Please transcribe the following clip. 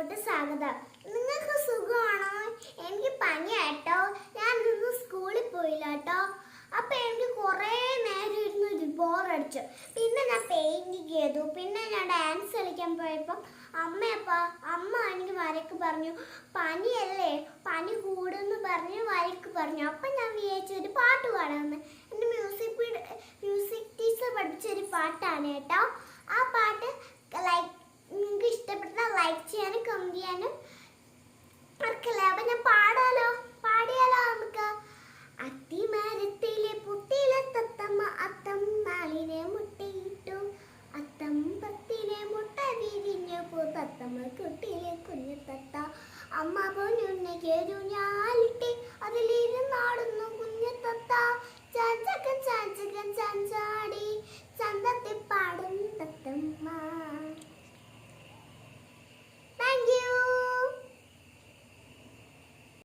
വീഡിയോയിലോട്ട് സ്വാഗതം. നിങ്ങൾക്ക് സുഖമാണോ? എനിക്ക് പനിയാട്ടോ. ഞാൻ ഇന്ന് സ്കൂളിൽ പോയില്ല കേട്ടോ. അപ്പം എനിക്ക് കുറേ നേരം ഇരുന്ന് ബോറടിച്ചു. പിന്നെ ഞാൻ പെയിൻറ്റിങ് ചെയ്തു. പിന്നെ ഞാൻ ഡാൻസ് കളിക്കാൻ പോയപ്പോൾ അമ്മ എനിക്ക് വരക്ക് പറഞ്ഞു, പനിയല്ലേ, പനി കൂടുമെന്ന് പറഞ്ഞ് വരക്ക് പറഞ്ഞു. അപ്പം ഞാൻ വിചാരിച്ചൊരു പാട്ട് പാടാമെന്ന്. എൻ്റെ മ്യൂസിക് ടീച്ചർ പഠിച്ചൊരു പാട്ടാണ് കേട്ടോ. ആ പാട്ട് നിങ്ങൾക്ക് ഇഷ്ടപ്പെട്ടാൽ ലൈക്ക് ചെയ്യാനും കമന്റ് ചെയ്യാനും മറക്കല്ല. അപ്പം ഞാൻ പാടിയാലോ നമുക്ക്. അത്തിമരത്തിലെ പുത്തിലെ തത്തമ്മ അത്തം നാളിനെ മുട്ടയിട്ടു, അത്തം പത്തിനെ മുട്ട വിരിഞ്ഞു പോ, തത്തമ്മ കുട്ടിയിലെ കുഞ്ഞു തത്ത. അമ്മ പൊന്നുണ്ണയ്ക്കൊരു ഞാലിട്ടെ അതിലിരുന്നാടുന്നു